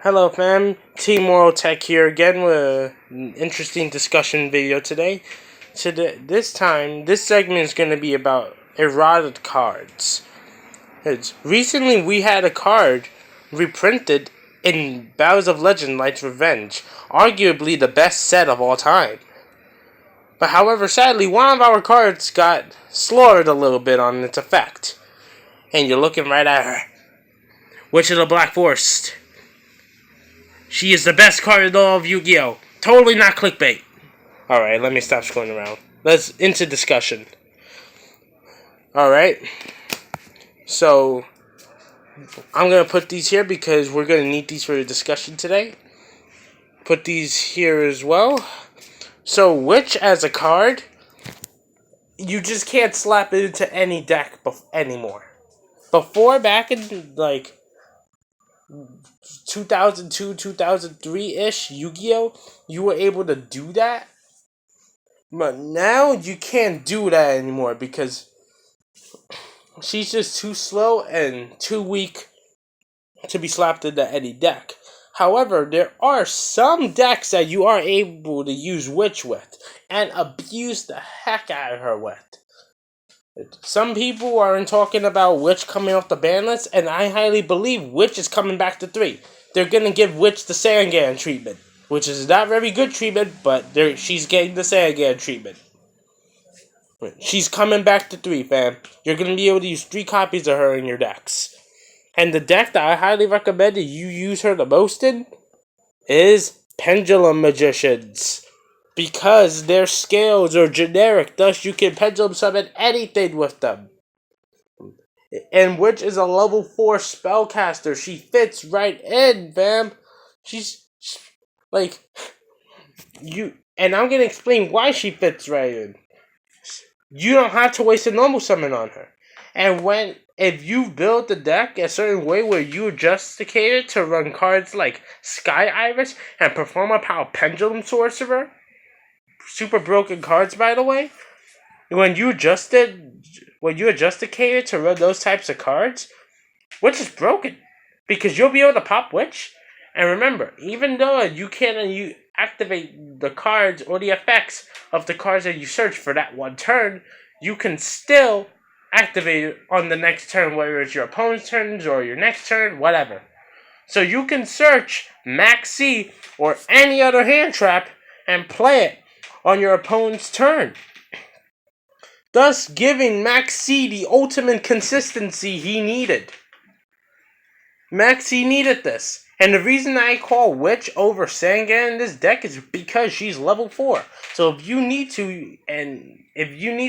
Hello fam, Team Moral Tech here again with an interesting discussion video today. This segment is going to be about errata cards. Recently we had a card reprinted in Battles of Legend Light's Revenge, arguably the best set of all time. But however, sadly, one of our cards got slurred a little bit on its effect. And you're looking right at her. Witch of the Black Forest. She is the best card in all of Yu-Gi-Oh! Totally not clickbait. Alright, let me stop scrolling around. Let's into discussion. Alright. So, I'm going to put these here because we're going to need these for the discussion today. Put these here as well. So, Witch as a card, you just can't slap it into any deck anymore. Before, back in, 2002, 2003-ish Yu-Gi-Oh! You were able to do that. But now you can't do that anymore because she's just too slow and too weak to be slapped into any deck. However, there are some decks that you are able to use Witch with and abuse the heck out of her with. Some people are talking about Witch coming off the ban list, and I highly believe Witch is coming back to 3. They're going to give Witch the Sangan treatment, which is not very good treatment, but she's getting the Sangan treatment. She's coming back to 3, fam. You're going to be able to use 3 copies of her in your decks. And the deck that I highly recommend that you use her the most in is Pendulum Magicians. Because their scales are generic, thus you can pendulum summon anything with them. And Witch is a level 4 spellcaster. She fits right in, fam. She's like you, and I'm gonna explain why she fits right in. You don't have to waste a normal summon on her. And if you build the deck a certain way where you adjust the cater to run cards like Sky Iris and Performa Power Pendulum Sorcerer, super broken cards by the way, when you adjust the cater to run those types of cards, Witch is broken. Because you'll be able to pop Witch. And remember, even though you activate the cards or the effects of the cards that you search for that one turn, you can still activate it on the next turn, whether it's your opponent's turns or your next turn, whatever. So you can search Max C or any other hand trap and play it on your opponent's turn, thus giving Max C the ultimate consistency he needed. Max C needed this. And the reason I call Witch over Sangan in this deck is because she's level 4. So if you need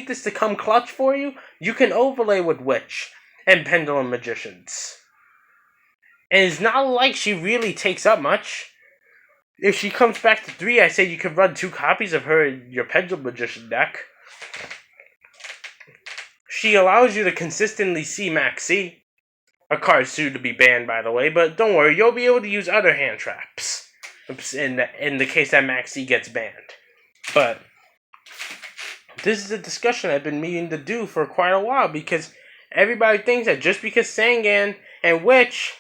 this to come clutch for you, you can overlay with Witch and Pendulum Magicians. And it's not like she really takes up much. If she comes back to 3, I say you can run 2 copies of her in your Pendulum Magician deck. She allows you to consistently see Max C. A card soon to be banned, by the way, but don't worry, you'll be able to use other hand traps in the case that Max C gets banned. But this is a discussion I've been meaning to do for quite a while because everybody thinks that just because Sangan and Witch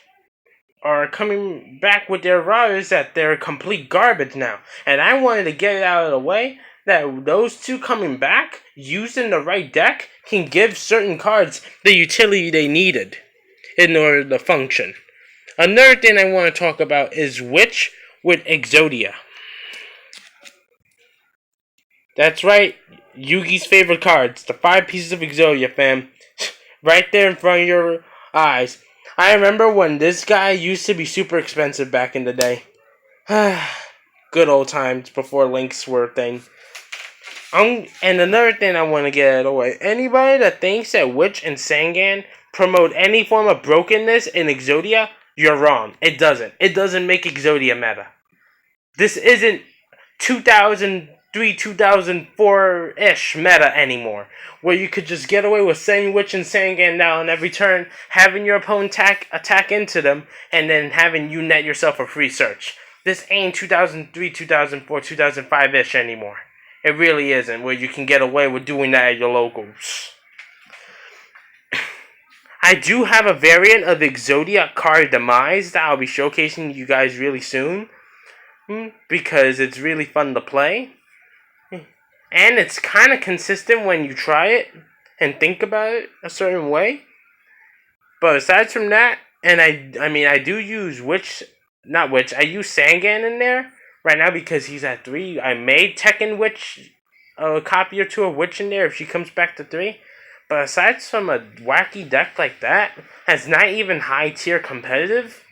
are coming back with their riders that they're complete garbage now. And I wanted to get it out of the way that those 2 coming back, used in the right deck, can give certain cards the utility they needed in order to function. Another thing I want to talk about is Witch with Exodia. That's right, Yugi's favorite cards, the 5 pieces of Exodia, fam. Right there in front of your eyes. I remember when this guy used to be super expensive back in the day. Good old times before links were a thing. And another thing I want to get out of the way. Anybody that thinks that Witch and Sangan promote any form of brokenness in Exodia, you're wrong. It doesn't. It doesn't make Exodia meta. This isn't 2003, 2004-ish meta anymore, where you could just get away with sending Witch and Sangan down every turn, having your opponent attack into them, and then having you net yourself a free search. This ain't 2003, 2004, 2005-ish anymore. It really isn't, where you can get away with doing that at your locals. I do have a variant of Exodia card Demise that I'll be showcasing you guys really soon. Because it's really fun to play. And it's kind of consistent when you try it and think about it a certain way. But aside from that, and I mean, I do use I use Sangan in there right now because he's at 3. I made Tekken Witch a copy or two of Witch in there if she comes back to 3. But aside from a wacky deck like that, that's not even high tier competitive.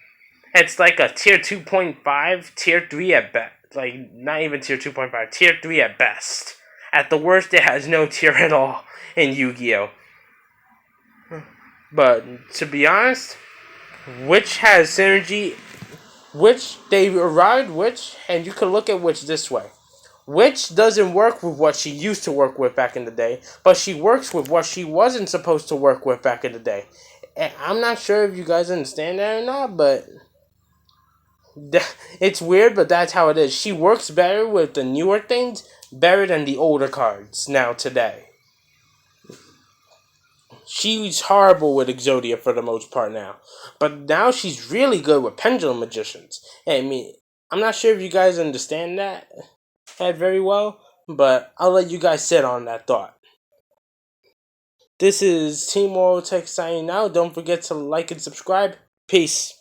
It's like a tier 2.5, tier 3 at best. Like, not even tier 2.5, tier 3 at best. At the worst, it has no tier at all in Yu-Gi-Oh! But, to be honest, Witch has synergy. Witch, they arrived Witch, and you can look at Witch this way. Witch doesn't work with what she used to work with back in the day, but she works with what she wasn't supposed to work with back in the day. And I'm not sure if you guys understand that or not, but it's weird, but that's how it is. She works better with the newer things, better than the older cards now today. She's horrible with Exodia for the most part now. But now she's really good with Pendulum Magicians. I mean, I'm not sure if you guys understand that very well, but I'll let you guys sit on that thought. This is Team Oral Tech signing out. Don't forget to like and subscribe. Peace.